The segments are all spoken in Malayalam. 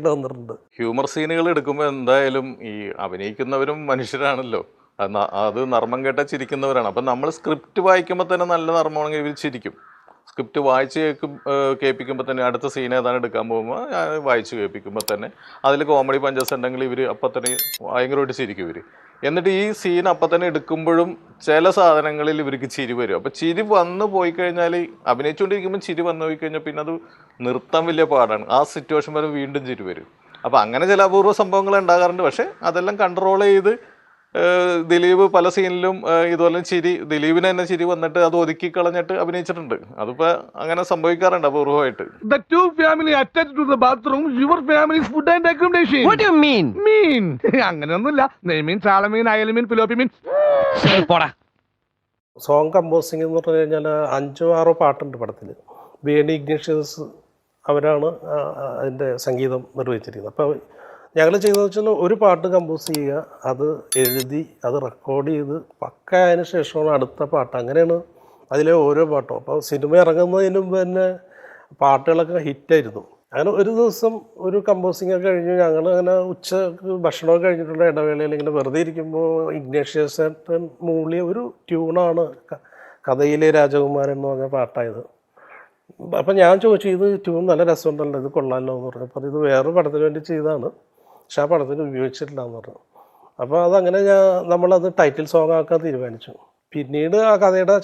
എടുക്കേണ്ടി വന്നിട്ടുണ്ട്. ഹ്യൂമർ സീനുകൾ എടുക്കുമ്പോൾ എന്തായാലും ഈ അഭിനയിക്കുന്നവരും മനുഷ്യരാണല്ലോ, അത് നർമ്മം കേട്ട ചിരിക്കുന്നവരാണ്. അപ്പം നമ്മൾ സ്ക്രിപ്റ്റ് വായിക്കുമ്പോൾ തന്നെ നല്ല നർമ്മമാണെങ്കിൽ ഇവർ ചിരിക്കും. സ്ക്രിപ്റ്റ് വായിച്ച് കേൾപ്പിക്കുമ്പോൾ തന്നെ അടുത്ത സീൻ ഏതാണ് എടുക്കാൻ പോകുമ്പോൾ വായിച്ച് കേൾപ്പിക്കുമ്പോൾ തന്നെ അതിൽ കോമഡി പഞ്ചസ് ഉണ്ടെങ്കിൽ ഇവർ അപ്പം തന്നെ ഭയങ്കരമായിട്ട് ചിരിക്കും ഇവർ. എന്നിട്ട് ഈ സീൻ അപ്പം തന്നെ എടുക്കുമ്പോഴും ചില സാധനങ്ങളിൽ ഇവർക്ക് ചിരി വരും. അപ്പം ചിരി വന്നു പോയി കഴിഞ്ഞാൽ അഭിനയിച്ചുകൊണ്ടിരിക്കുമ്പോൾ ചിരി വന്നു പോയി കഴിഞ്ഞാൽ പിന്നെ അത് നിർത്താൻ വലിയ പാടാണ്. ആ സിറ്റുവേഷൻ വരെ വീണ്ടും ചിരി വരും. അപ്പം അങ്ങനെ ചില അപൂർവ സംഭവങ്ങൾ ഉണ്ടാകാറുണ്ട്. പക്ഷെ അതെല്ലാം കൺട്രോൾ ചെയ്ത് ദിലീപ് പല സീനിലും ഇതുപോലെ ദിലീപിന് തന്നെ ചിരി വന്നിട്ട് അത് ഒതുക്കി കളഞ്ഞിട്ട് അഭിനയിച്ചിട്ടുണ്ട്. അതിപ്പോ അങ്ങനെ സംഭവിക്കാറുണ്ട് അപൂർവമായിട്ട്. The two family attached to the bathroom, your family's food and accommodation. What do you mean? അങ്ങനെയൊന്നുമില്ല. നെയ്മീൻ, ചാളമീൻ, അയലമീൻ, പിലോപ്പിമീൻ. പോടാ. സോങ് കമ്പോസിങ് എന്ന് പറഞ്ഞു കഴിഞ്ഞാൽ 5-6 പാട്ടുണ്ട് പടത്തിൽ. ബി.എൻ. ഇഗ്നേഷ്യസ് അവരാണ് അതിൻ്റെ സംഗീതം നിർവഹിച്ചിരിക്കുന്നത്. അപ്പോൾ ഞങ്ങൾ ചെയ്തതെന്ന് വെച്ചാൽ ഒരു പാട്ട് കമ്പോസ് ചെയ്യുക, അത് എഴുതി അത് റെക്കോർഡ് ചെയ്ത് പക്കായതിന് ശേഷമാണ് അടുത്ത പാട്ട്. അങ്ങനെയാണ് അതിലെ ഓരോ പാട്ടും. അപ്പോൾ സിനിമ ഇറങ്ങുന്നതിന് മുമ്പ് തന്നെ പാട്ടുകളൊക്കെ ഹിറ്റായിരുന്നു. അങ്ങനെ ഒരു ദിവസം ഒരു കമ്പോസിങ് ഒക്കെ കഴിഞ്ഞ് ഞങ്ങൾ അങ്ങനെ ഉച്ചക്ക് ഭക്ഷണമൊക്കെ കഴിഞ്ഞിട്ടുള്ള ഇടവേളയിൽ ഇങ്ങനെ വെറുതെ ഇരിക്കുമ്പോൾ ഇഗ്നേഷ്യസ് മൂളിയ ഒരു ട്യൂണാണ് കഥയിലെ രാജകുമാരൻ എന്ന് പറഞ്ഞ പാട്ടായത്. അപ്പം ഞാൻ ചോദിച്ചു, ഇത് ട്യൂൺ നല്ല രസമുണ്ടല്ലോ, ഇത് കൊള്ളാമല്ലോ എന്ന് പറഞ്ഞു. അപ്പോൾ ഇത് വേറെ പടത്തിന് വേണ്ടി ചെയ്തതാണ്, പക്ഷെ ആ പടത്തിന് ഉപയോഗിച്ചിട്ടില്ല എന്ന് പറഞ്ഞു. അപ്പോൾ അതങ്ങനെ നമ്മളത് ടൈറ്റിൽ സോങ് ആക്കാൻ തീരുമാനിച്ചു. പിന്നീട് ആ കഥയുടെ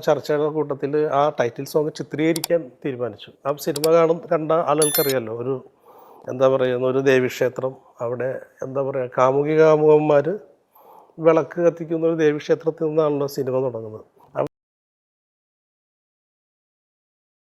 ചർച്ചയുടെ കൂട്ടത്തിൽ ആ ടൈറ്റിൽ സോങ് ചിത്രീകരിക്കാൻ തീരുമാനിച്ചു. ആ സിനിമ കണ്ട ആളുകൾക്കറിയാമല്ലോ, ഒരു എന്താ പറയുന്ന ഒരു ദേവീക്ഷേത്രം, അവിടെ എന്താ പറയുക കാമുകന്മാർ വിളക്ക് കത്തിക്കുന്ന ഒരു ദേവീക്ഷേത്രത്തിൽ നിന്നാണല്ലോ സിനിമ തുടങ്ങുന്നത്.